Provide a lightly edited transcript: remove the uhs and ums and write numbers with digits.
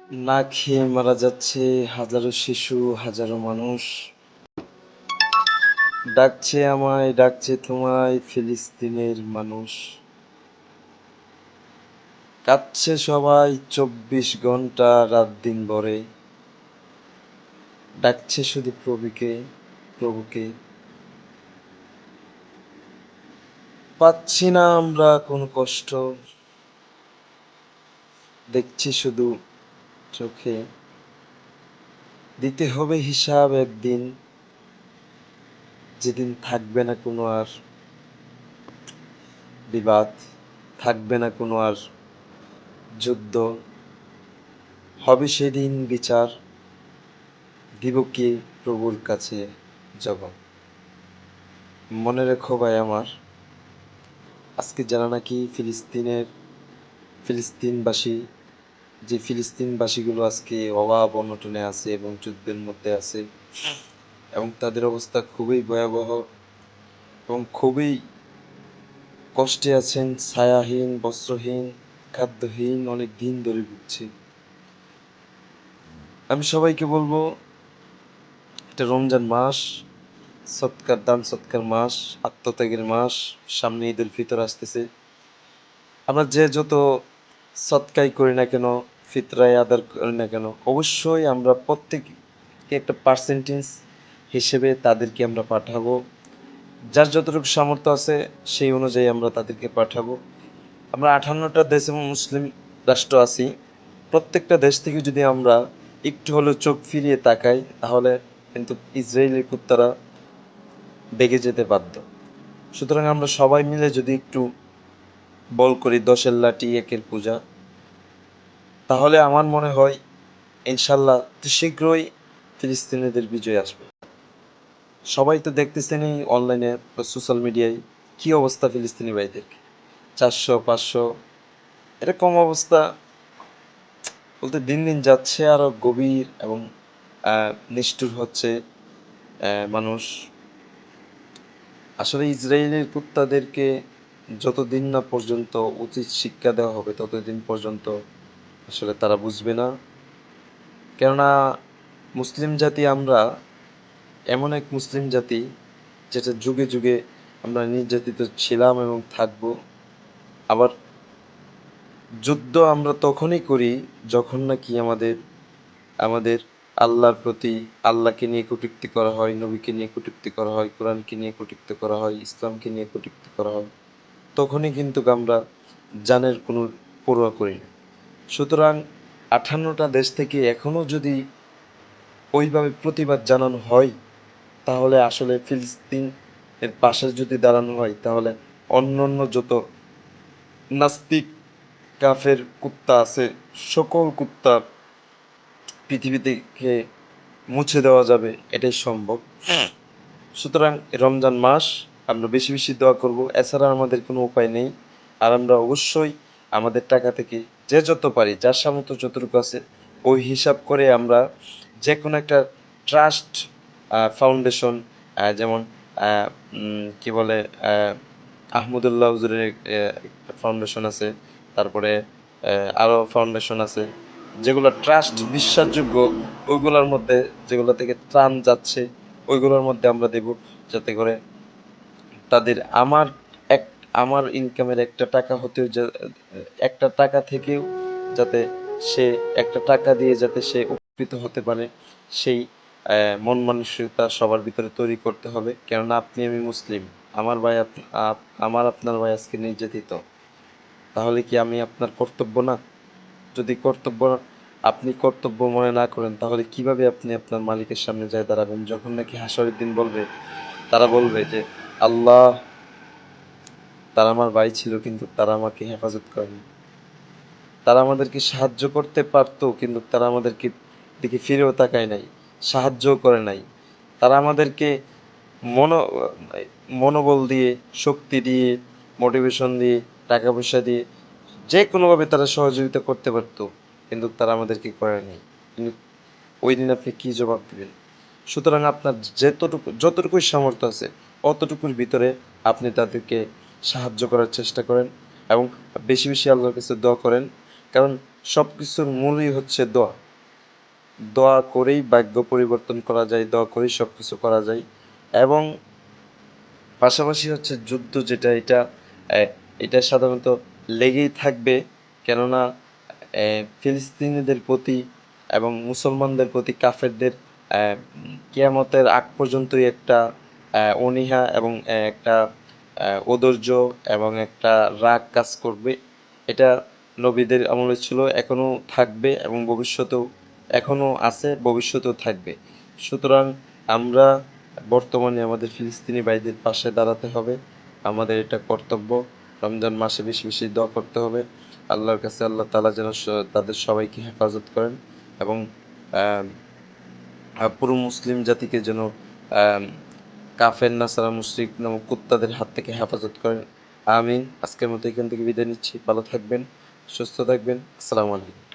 না খেয়ে মারা যাচ্ছে হাজারো শিশু, হাজারো মানুষ। ডাকছে আমায়, ডাকছে তোমায়, ফিলিস্তিনের মানুষ। কাঁদছে সবাই 24 ঘন্টা রাত দিন ভরে। ডাকছে শুধু প্রভুকে, প্রভুকে। পাচ্ছি না আমরা কোনো কষ্ট, দেখছি শুধু চোখে। দিতে হবে হিসাব একদিন, যেদিন থাকবে না কোনো আর বিবাদ, থাকবে না কোনো আর যুদ্ধ। হবে সেদিন বিচার, দিব কি প্রভুর কাছে জবাব। মনে রেখো ভাই আমার, আজকে যারা নাকি ফিলিস্তিনবাসী, যে ফিলিস্তিনবাসীগুলো আজকে অভাব অনটনে আছে এবং যুদ্ধের মধ্যে আছে, এবং তাদের অবস্থা খুবই ভয়াবহ এবং খুবই কষ্টে আছেন, ছায়াহীন, বস্ত্রহীন, খাদ্যহীন, অনেক দিন ধরে ভুগছে। আমি সবাইকে বলবো, এটা রমজান মাস, সৎকার দান সৎকার মাস, আত্মত্যাগের মাস। সামনে ঈদ উল ফিতর আসতেছে। আমরা যে যত সৎকাই করি না কেন, ফিতরাই আদার করি না কেন, অবশ্যই আমরা প্রত্যেককে একটা পার্সেন্টেজ হিসেবে তাদেরকে আমরা পাঠাবো। যার যতটুকু সামর্থ্য আছে সেই অনুযায়ী আমরা তাদেরকে পাঠাবো। আমরা 58টা দেশ এবং মুসলিম রাষ্ট্র আছি। প্রত্যেকটা দেশ থেকে যদি আমরা একটু হলেও চোখ ফিরিয়ে তাকাই, তাহলে কিন্তু ইসরায়েলি কুত্তারা বেগে যেতে বাধ্য। সুতরাং আমরা সবাই মিলে যদি একটু বল করি 10-এর লাঠি 1-এর পূজা, তাহলে আমার মনে হয় ইনশাল্লাহ শীঘ্রই ফিলিস্তিনিদের বিজয় আসবে। সবাই তো দেখতেছেনই অনলাইনে, সোশ্যাল মিডিয়ায় কি অবস্থা ফিলিস্তিনি ভাইদের, 400-500 এরকম অবস্থা। বলতে দিন দিন যাচ্ছে আরো গভীর এবং নিষ্ঠুর হচ্ছে মানুষ। আসলে ইসরায়েলের কুত্তাদেরকে যতদিন না পর্যন্ত উচিত শিক্ষা দেওয়া হবে, ততদিন পর্যন্ত আসলে তারা বুঝবে না। কেননা মুসলিম জাতি আমরা, এমন এক মুসলিম জাতি যেটা যুগে যুগে আমরা নির্যাতিত ছিলাম এবং থাকব। আবার যুদ্ধ আমরা তখনই করি যখন নাকি আমাদের আমাদের আল্লাহর প্রতি, আল্লাহকে নিয়ে কটূক্তি করা হয়, নবীকে নিয়ে কটূক্তি করা হয়, কোরআনকে নিয়ে কটূক্তি করা হয়, ইসলামকে নিয়ে কটূক্তি করা হয়। তখনই কিন্তু আমরা জানের কোনো পরোয়া করি না। সুতরাং 58টা দেশ থেকে এখনও যদি ওইভাবে প্রতিবাদ জানানো হয়, তাহলে আসলে ফিলিস্তিন এর পাশে যদি দাঁড়ানো হয়, তাহলে অন্য অন্য যত নাস্তিক কাফের কুত্তা আছে, সকল কুত্তা পৃথিবী থেকে মুছে দেওয়া যাবে, এটাই সম্ভব। সুতরাং রমজান মাস আমরা বেশি বেশি দোয়া করব, এছাড়া আমাদের কোনো উপায় নেই। আর আমরা অবশ্যই আমাদের টাকা থেকে যে যত পারি, যার সামর্থ্য যতটুকু আছে, ওই হিসাব করে আমরা যে কোনো একটা ট্রাস্ট ফাউন্ডেশন, যেমন কি বলে, আহমদুল্লাহ হুজুরের একটা ফাউন্ডেশন আছে, তারপরে আরও ফাউন্ডেশন আছে যেগুলো ট্রাস্ট বিশ্বাসযোগ্য, ওইগুলোর মধ্যে যেগুলো থেকে ত্রাণ যাচ্ছে ওইগুলোর মধ্যে আমরা দেব, যাতে করে তাদের এক আমার ইনকামের একটা টাকা হতেও একটা টাকা থেকেও যাতে সে একটা টাকা দিয়ে যাতে সে উপকৃত হতে পারে, সেই মন মানসিকতা সবার ভিতরে তৈরি করতে হবে। কেননা আপনি আমি মুসলিম, আমার ভাই আমার আপনার ভাই আজকে নির্যাতিত, তাহলে কি আমি আপনার কর্তব্য না? যদি আপনি কর্তব্য মনে না করেন, তাহলে কিভাবে আপনি আপনার মালিকের সামনে যায় দাঁড়াবেন যখন নাকি হাসরের দিন তারা বলবে যে আল্লাহ, তারা আমার ভাই ছিল কিন্তু তারা আমাকে হেফাজত করেনি, তারা আমাদেরকে সাহায্য করতে পারতো কিন্তু তারা আমাদেরকে দিকে ফিরেও তাকায় নাই, সাহায্যও করে নাই। তারা আমাদেরকে মনো মনোবল দিয়ে, শক্তি দিয়ে, মোটিভেশন দিয়ে, টাকা পয়সা দিয়ে যে কোনোভাবে তারা সহযোগিতা করতে পারতো, কিন্তু তারা আমাদেরকে করে নাই। কিন্তু ওই দিন আপনি কি জবাব দেবেন? সুতরাং আপনার যতটুকুই সামর্থ্য আছে, অতটুকুর ভিতরে আপনি তাদেরকে সাহায্য করার চেষ্টা করেন এবং বেশি বেশি আল্লাহর কাছে দোয়া করেন। কারণ সব কিছুর মূলই হচ্ছে দোয়া। দোয়া করেই ভাগ্য পরিবর্তন করা যায়, দোয়া করেই সব কিছু করা যায়। এবং পাশাপাশি হচ্ছে যুদ্ধ যেটা, আহ, এটা সাধারণত লেগেই থাকবে। কেননা ফিলিস্তিনিদের প্রতি এবং মুসলমানদের প্রতি কাফেরদের কিয়ামতের আগ পর্যন্তই একটা অনীহা এবং একটা ঔদার্য এবং একটা রাগ কাজ করবে। এটা নবীদের আমলে ছিল, এখনও থাকবে এবং ভবিষ্যতেও এখনও আছে, ভবিষ্যতেও থাকবে। সুতরাং আমরা বর্তমানে আমাদের ফিলিস্তিনি ভাইদের পাশে দাঁড়াতে হবে, আমাদের এটা কর্তব্য। রমজান মাসে বেশি বেশি দোয়া করতে হবে আল্লাহর কাছে, আল্লাহ তাআলা যেন তাদের সবাইকে হেফাজত করেন এবং আহ, পুরো মুসলিম জাতিকে যেন আহ, কাফের নাসারা মুশরিক নামক কুত্তাদের হাত থেকে হেফাজত করেন। আমিন। আজকের মতো এখান থেকে বিদায় নিচ্ছি। ভালো থাকবেন, সুস্থ থাকবেন। আসসালামু আলাইকুম।